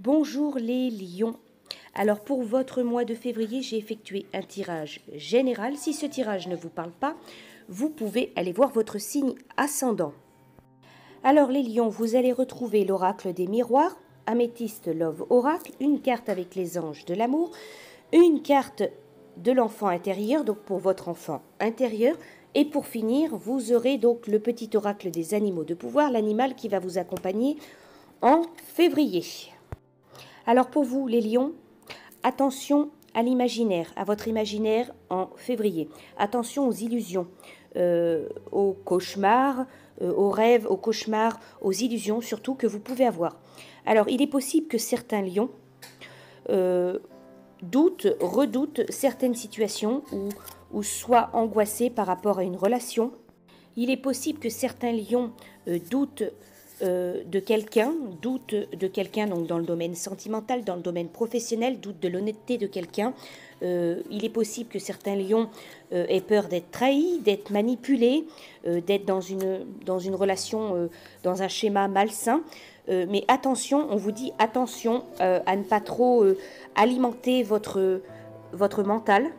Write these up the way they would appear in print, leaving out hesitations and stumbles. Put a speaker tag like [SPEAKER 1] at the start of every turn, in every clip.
[SPEAKER 1] Bonjour les lions. Alors pour votre mois de février, j'ai effectué un tirage général. Si ce tirage ne vous parle pas, vous pouvez aller voir votre signe ascendant. Alors les lions, vous allez retrouver l'oracle des miroirs, Améthyste Love Oracle, une carte avec les anges de l'amour, une carte de l'enfant intérieur, donc pour votre enfant intérieur. Et pour finir, vous aurez donc le petit oracle des animaux de pouvoir, l'animal qui va vous accompagner en février. Alors pour vous, les lions, attention à l'imaginaire, à votre imaginaire en février. Attention aux illusions, aux cauchemars, aux rêves, aux cauchemars, aux illusions surtout que vous pouvez avoir. Alors il est possible que certains lions redoutent certaines situations ou soient angoissés par rapport à une relation. Il est possible que certains lions doutent de quelqu'un donc dans le domaine sentimental, dans le domaine professionnel, doutent de l'honnêteté de quelqu'un. Il est possible que certains lions aient peur d'être trahis, d'être manipulés, d'être dans une relation, dans un schéma malsain. Mais attention, on vous dit attention à ne pas trop alimenter votre mental.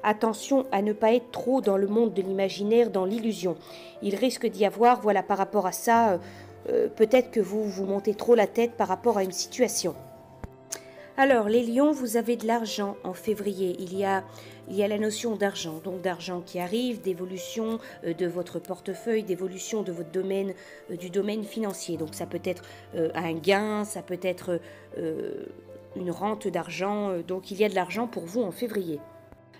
[SPEAKER 1] Attention à ne pas être trop dans le monde de l'imaginaire, dans l'illusion. Il risque d'y avoir, voilà, par rapport à ça, peut-être que vous vous montez trop la tête par rapport à une situation. Alors, les lions, vous avez de l'argent en février. Il y a la notion d'argent, donc d'argent qui arrive, d'évolution de votre portefeuille, d'évolution de votre domaine, du domaine financier. Donc, ça peut être un gain, ça peut être une rente d'argent. Donc, il y a de l'argent pour vous en février.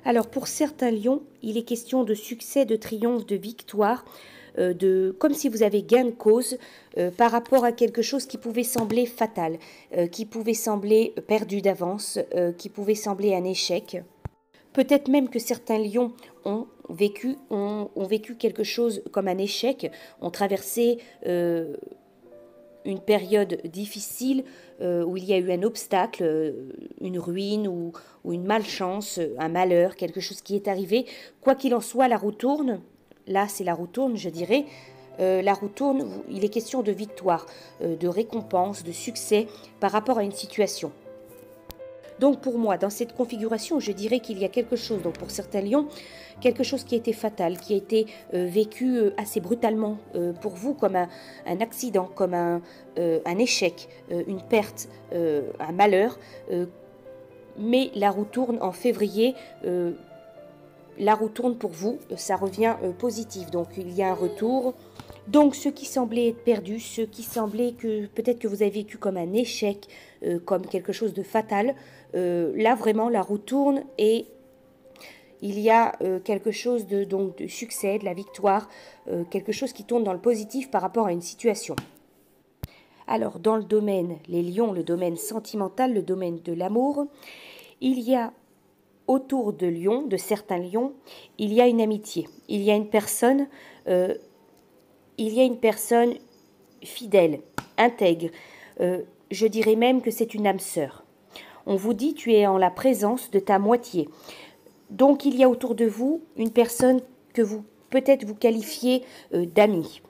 [SPEAKER 1] Alors pour certains lions, il est question de succès, de triomphe, de victoire, comme si vous avez gain de cause par rapport à quelque chose qui pouvait sembler fatal, qui pouvait sembler perdu d'avance, qui pouvait sembler un échec. Peut-être même que certains lions ont vécu quelque chose comme un échec, ont traversé une période difficile où il y a eu un obstacle, une ruine ou une malchance, un malheur, quelque chose qui est arrivé. Quoi qu'il en soit, la roue tourne. Là, c'est la roue tourne, je dirais. La roue tourne, il est question de victoire, de récompense, de succès par rapport à une situation. Donc pour moi, dans cette configuration, je dirais qu'il y a quelque chose, donc pour certains lions, quelque chose qui a été fatal, qui a été vécu assez brutalement pour vous, comme un accident, comme un échec, une perte, un malheur. Mais la roue tourne en février, la roue tourne pour vous, ça revient positif. Donc il y a un retour. Donc ce qui semblait être perdu, ce qui semblait que peut-être que vous avez vécu comme un échec, comme quelque chose de fatal, là vraiment la roue tourne et il y a quelque chose de succès, de la victoire, quelque chose qui tourne dans le positif par rapport à une situation. Alors dans le domaine, les lions, le domaine sentimental, le domaine de l'amour, il y a autour de lions, de certains lions, il y a une amitié, il y a une personne fidèle, intègre. Je dirais même que c'est une âme sœur. On vous dit tu es en la présence de ta moitié. Donc il y a autour de vous une personne que vous peut-être vous qualifiez d'ami.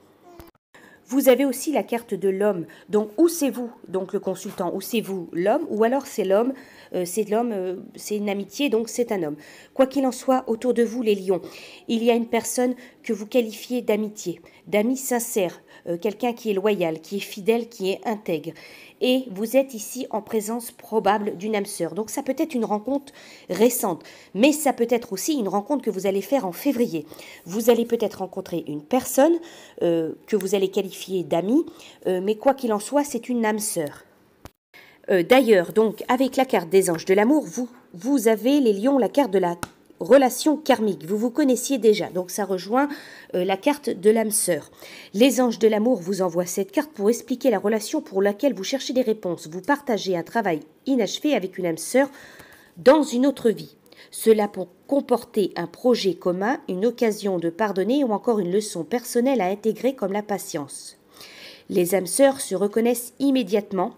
[SPEAKER 1] Vous avez aussi la carte de l'homme. Donc où c'est vous, donc le consultant, ou c'est vous l'homme, ou alors c'est l'homme, c'est une amitié, donc c'est un homme. Quoi qu'il en soit, autour de vous les lions, il y a une personne que vous qualifiez d'amitié, d'ami sincère, quelqu'un qui est loyal, qui est fidèle, qui est intègre. Et vous êtes ici en présence probable d'une âme sœur. Donc ça peut être une rencontre récente, mais ça peut être aussi une rencontre que vous allez faire en février. Vous allez peut-être rencontrer une personne que vous allez qualifier d'ami, mais quoi qu'il en soit, c'est une âme sœur. D'ailleurs, donc, avec la carte des anges de l'amour, vous avez, les lions, la carte de la relation karmique. Vous vous connaissiez déjà, donc ça rejoint la carte de l'âme sœur. Les anges de l'amour vous envoient cette carte pour expliquer la relation pour laquelle vous cherchez des réponses. Vous partagez un travail inachevé avec une âme sœur dans une autre vie. Cela peut comporter un projet commun, une occasion de pardonner ou encore une leçon personnelle à intégrer comme la patience. Les âmes sœurs se reconnaissent immédiatement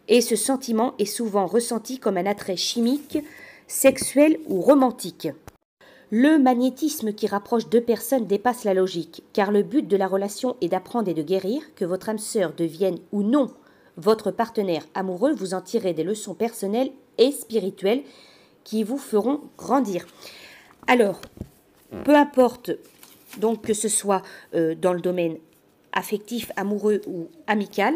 [SPEAKER 1] et ce sentiment est souvent ressenti comme un attrait chimique, sexuel ou romantique. Le magnétisme qui rapproche deux personnes dépasse la logique, car le but de la relation est d'apprendre et de guérir, que votre âme sœur devienne ou non votre partenaire amoureux, vous en tirez des leçons personnelles et spirituelles qui vous feront grandir. Alors, peu importe donc que ce soit dans le domaine affectif, amoureux ou amical,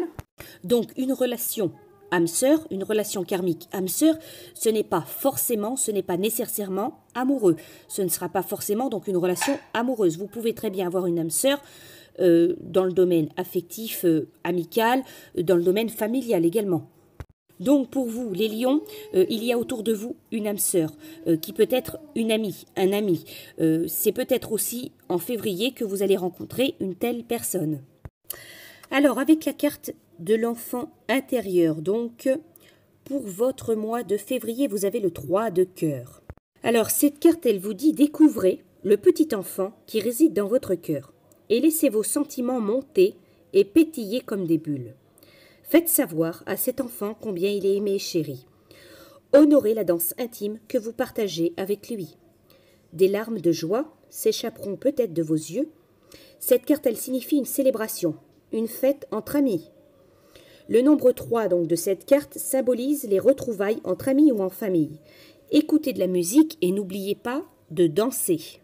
[SPEAKER 1] donc une relation âme-sœur, une relation karmique âme-sœur, ce n'est pas forcément, ce n'est pas nécessairement amoureux. Ce ne sera pas forcément donc une relation amoureuse. Vous pouvez très bien avoir une âme-sœur dans le domaine affectif, amical, dans le domaine familial également. Donc pour vous, les lions, il y a autour de vous une âme sœur qui peut être une amie, un ami. C'est peut-être aussi en février que vous allez rencontrer une telle personne. Alors avec la carte de l'enfant intérieur, donc pour votre mois de février, vous avez le 3 de cœur. Alors cette carte, elle vous dit découvrez le petit enfant qui réside dans votre cœur et laissez vos sentiments monter et pétiller comme des bulles. Faites savoir à cet enfant combien il est aimé et chéri. Honorez la danse intime que vous partagez avec lui. Des larmes de joie s'échapperont peut-être de vos yeux. Cette carte, elle signifie une célébration, une fête entre amis. Le nombre 3 donc, de cette carte symbolise les retrouvailles entre amis ou en famille. Écoutez de la musique et n'oubliez pas de danser.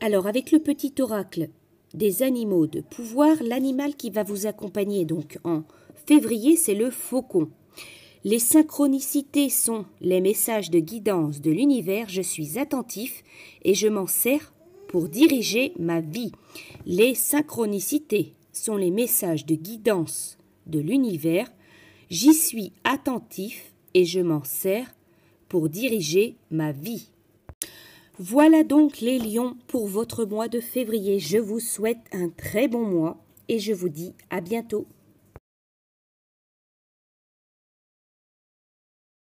[SPEAKER 1] Alors, avec le petit oracle des animaux de pouvoir, l'animal qui va vous accompagner donc en février, c'est le faucon. Les synchronicités sont les messages de guidance de l'univers. Je suis attentif et je m'en sers pour diriger ma vie. Les synchronicités sont les messages de guidance de l'univers. J'y suis attentif et je m'en sers pour diriger ma vie. Voilà donc les lions pour votre mois de février. Je vous souhaite un très bon mois et je vous dis à bientôt.